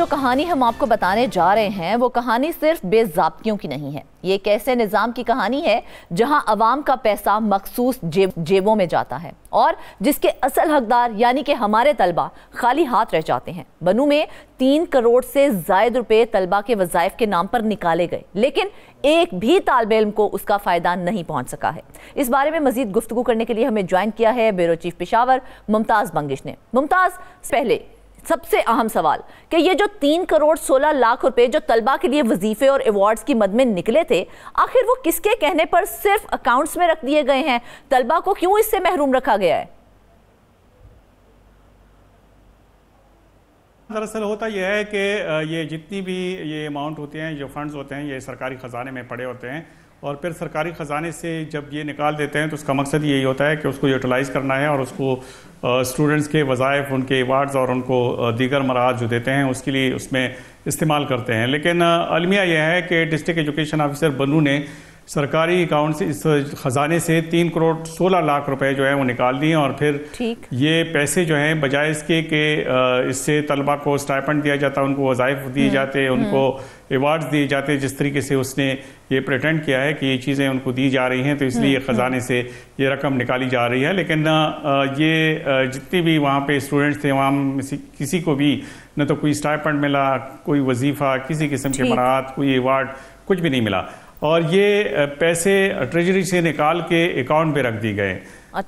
جو کہانی ہم آپ کو بتانے جا رہے ہیں وہ کہانی صرف بے ضابطیوں کی نہیں ہے. یہ ایک ایسے نظام کی کہانی ہے جہاں عوام کا پیسہ مخصوص جیبوں میں جاتا ہے اور جس کے اصل حقدار یعنی کہ ہمارے طلبہ خالی ہاتھ رہ جاتے ہیں. بنوں میں 3 کروڑ سے زائد روپے طلبہ کے وظائف کے نام پر نکالے گئے لیکن ایک بھی طالب علم کو اس کا فائدہ نہیں پہنچ سکا ہے. اس بارے میں مزید گفتگو کرنے کے لیے ہمیں جوائن کیا ہے بیورو چیف پشاور ممتاز بنگش نے. ممتاز، پہلے سب سے اہم سوال کہ یہ جو 3 کروڑ 16 لاکھ روپے جو طلبہ کے لیے وظیفے اور ایوارڈز کی مد میں نکلے تھے، آخر وہ کس کے کہنے پر صرف اکاؤنٹس میں رکھ دیے گئے ہیں؟ طلبہ کو کیوں اس سے محروم رکھا گیا ہے؟ دراصل ہوتا یہ ہے کہ یہ جتنی بھی یہ اماؤنٹ ہوتے ہیں، جو فنڈز ہوتے ہیں، یہ سرکاری خزانے میں پڑے ہوتے ہیں اور پھر سرکاری خزانے سے جب یہ نکال دیتے ہیں تو اس کا مقصد یہی ہوتا ہے کہ اس کو یوٹیلائز کرنا ہے اور اس کو اسٹوڈنٹس کے وظائف، ان کے ایوارڈز اور ان کو دیگر مراحت جو دیتے ہیں اس کے لیے اس میں استعمال کرتے ہیں. لیکن المیہ یہ ہے کہ ڈسٹرکٹ ایجوکیشن آفیسر بنوں نے سرکاری اکاؤنٹ سے اس خزانے سے 3 کروڑ 16 لاکھ روپے جو ہے وہ نکال دیے اور پھر یہ پیسے جو ہیں بجائے اس کے کہ اس سے طلبہ کو اسٹائپنڈ دیا جاتا، ان کو وظائف دیے جاتے، ان کو ایوارڈز دیے جاتے، جس طریقے سے اس نے یہ پریٹینڈ کیا ہے کہ یہ چیزیں ان کو دی جا رہی ہیں تو اس لیے خزانے سے یہ رقم نکالی جا رہی ہے. لیکن یہ جتنے بھی وہاں پہ اسٹوڈنٹس تھے وہاں کسی کو بھی نہ تو کوئی اسٹائپنڈ ملا، کوئی وظیفہ، کسی قسم کے مراحت، کوئی ایوارڈ، کچھ بھی نہیں ملا اور یہ پیسے ٹریجری سے نکال کے اکاؤنٹ پہ رکھ دی گئے.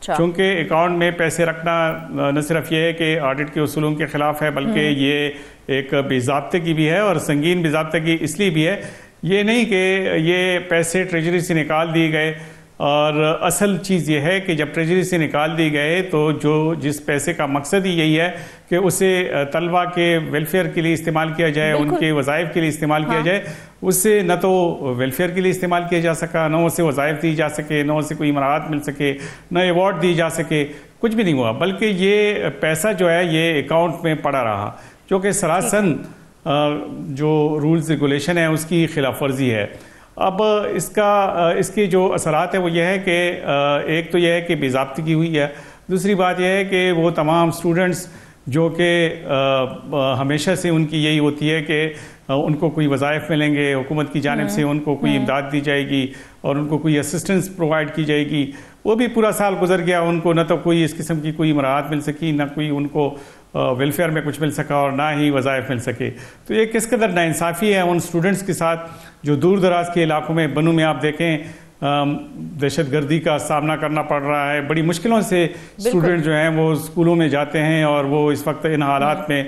چونکہ اکاؤنٹ میں پیسے رکھنا نہ صرف یہ ہے کہ آڈٹ کے اصولوں کے خلاف ہے بلکہ یہ ایک بے ضابطگی بھی ہے اور سنگین بے ضابطگی اس لیے بھی ہے. یہ نہیں کہ یہ پیسے ٹریجری سے نکال دیے گئے اور اصل چیز یہ ہے کہ جب ٹریجری سے نکال دیے گئے تو جس پیسے کا مقصد ہی یہی ہے کہ اسے طلبہ کے ویلفیئر کے لیے استعمال کیا جائے، ان کے وظائف کے لیے استعمال کیا جائے، اس سے نہ تو ویلفیئر کے لیے استعمال کیا جا سکا، نہ اسے وظائف دی جا سکے، نہ اسے کوئی مراحت مل سکے، نہ ایوارڈ دی جا سکے، کچھ بھی نہیں ہوا بلکہ یہ پیسہ جو ہے یہ اکاؤنٹ میں پڑا رہا جو کہ سراسر جو رولز ریگولیشن ہے اس کی خلاف ورزی ہے. اب اس کے جو اثرات ہیں وہ یہ ہے کہ ایک تو یہ ہے کہ بے ضابطگی ہوئی ہے، دوسری بات یہ ہے کہ وہ تمام اسٹوڈنٹس جو کہ ہمیشہ سے ان کی یہی ہوتی ہے کہ ان کو کوئی وظائف ملیں گے، حکومت کی جانب سے ان کو کوئی امداد دی جائے گی اور ان کو کوئی اسسٹنس پرووائڈ کی جائے گی، وہ بھی پورا سال گزر گیا، ان کو نہ تو کوئی اس قسم کی کوئی مراحت مل سکی، نہ کوئی ان کو ویلفیئر میں کچھ مل سکا اور نہ ہی وظائف مل سکے. تو یہ کس قدر ناانصافی ہے ان اسٹوڈنٹس کے ساتھ جو دور دراز کے علاقوں میں بنوں میں آپ دیکھیں دہشت گردی کا سامنا کرنا پڑ رہا ہے، بڑی مشکلوں سے اسٹوڈنٹ جو ہیں وہ اسکولوں میں جاتے ہیں اور وہ اس وقت ان حالات میں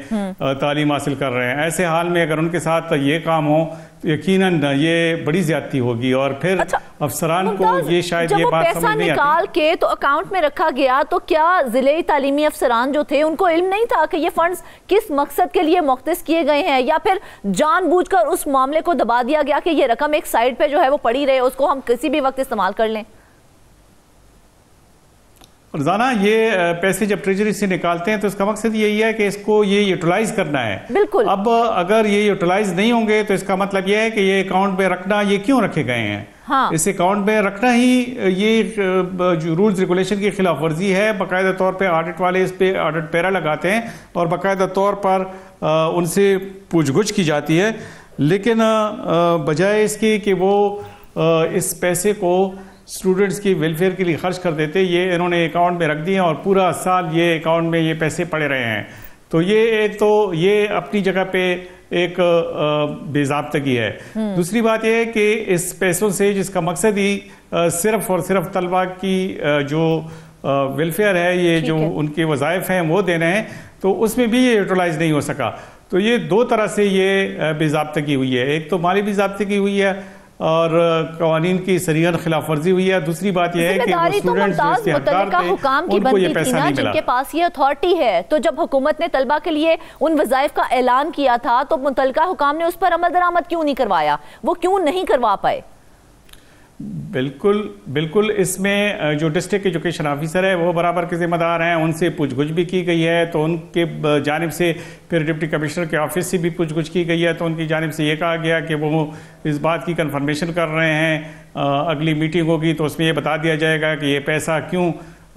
تعلیم حاصل کر رہے ہیں. ایسے حال میں اگر ان کے ساتھ یہ کام ہو تو یقیناً یہ بڑی زیادتی ہوگی اور پھر افسران کو یہ شاید یہ بات سمجھ نہیں آتی. جب وہ پیسہ نکال کے تو اکاؤنٹ میں رکھا گیا تو کیا ضلعی تعلیمی افسران جو تھے ان کو علم نہیں تھا کہ یہ فنڈز کس مقصد کے لیے مختص کیے گئے ہیں، یا پھر جان بوجھ کر اس معاملے کو دبا دیا گیا کہ یہ رقم ایک سائڈ پہ جو ہے وہ پڑی رہے، اس کو ہم کسی بھی وقت استعمال کر لیں؟ روزانہ یہ پیسے جب ٹریجری سے نکالتے ہیں تو اس کا مقصد یہی ہے کہ اس کو یہ یوٹیلائز کرنا ہے. بالکل. اب اگر یہ یوٹیلائز نہیں ہوں گے تو اس کا مطلب یہ ہے کہ یہ اکاؤنٹ پہ رکھنا یہ کیوں رکھے گئے ہیں؟ اس اکاؤنٹ پہ رکھنا ہی یہ جو رولز ریگولیشن کی خلاف ورزی ہے. باقاعدہ طور پہ آڈٹ والے اس پہ آڈٹ پیرا لگاتے ہیں اور باقاعدہ طور پر ان سے پوچھ گچھ کی جاتی ہے، لیکن بجائے اس کی کہ وہ اس پیسے کو اسٹوڈنٹس کی ویلفیئر کے لیے خرچ کر دیتے، یہ انہوں نے اکاؤنٹ میں رکھ دیے اور پورا سال یہ اکاؤنٹ میں یہ پیسے پڑے رہے ہیں. تو یہ ایک تو یہ اپنی جگہ پہ ایک بے ضابطگی ہے. دوسری بات یہ ہے کہ اس پیسوں سے جس کا مقصد ہی صرف اور صرف طلبہ کی جو ویلفیئر ہے، یہ جو ان کے وظائف ہیں وہ دینے ہیں، تو اس میں بھی یہ یوٹیلائز نہیں ہو سکا. تو یہ دو طرح سے یہ بے ضابطگی ہوئی ہے. ایک تو مالی بے ضابطگی ہوئی ہے اور قوانین کی صریحاً خلاف ورزی ہوئی ہے. دوسری بات یہ ہے کہ وہ اسٹوڈنٹس جو اس کے حقدار تھے ان کو یہ پیسہ نہیں ملا. جن کے پاس یہ اتھارٹی ہے، تو جب حکومت نے طلبہ کے لیے ان وظائف کا اعلان کیا تھا تو متعلقہ حکام نے اس پر عمل درآمد کیوں نہیں کروایا؟ وہ کیوں نہیں کروا پائے؟ بالکل اس میں جو ڈسٹرکٹ ایجوکیشن آفیسر ہے وہ برابر کے ذمہ دار ہیں، ان سے پوچھ گچھ بھی کی گئی ہے تو ان کے جانب سے پھر ڈپٹی کمشنر کے آفس سے بھی پوچھ گچھ کی گئی ہے تو ان کی جانب سے یہ کہا گیا کہ وہ اس بات کی کنفرمیشن کر رہے ہیں، اگلی میٹنگ ہوگی تو اس میں یہ بتا دیا جائے گا کہ یہ پیسہ کیوں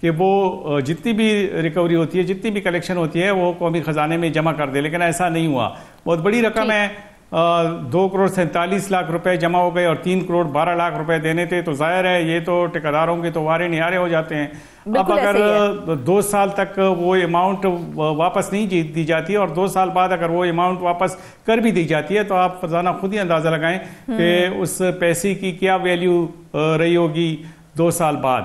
کہ وہ جتنی بھی ریکوری ہوتی ہے، جتنی بھی کلیکشن ہوتی ہے وہ قومی خزانے میں جمع کر دے، لیکن ایسا نہیں ہوا۔ بہت بڑی رقم ہے، 2,47,00,000 روپے جمع ہو گئے اور 3,12,00,000 روپے دینے تھے، تو ظاہر ہے یہ تو ٹھیکیداروں کے تو وارے نہارے ہو جاتے ہیں۔ اب اگر 2 سال تک وہ اماؤنٹ واپس نہیں دی جاتی اور 2 سال بعد اگر وہ اماؤنٹ واپس کر بھی دی جاتی ہے تو آپ خزانہ خود ہی اندازہ لگائیں کہ اس پیسے کی کیا ویلیو رہی ہوگی 2 سال بعد۔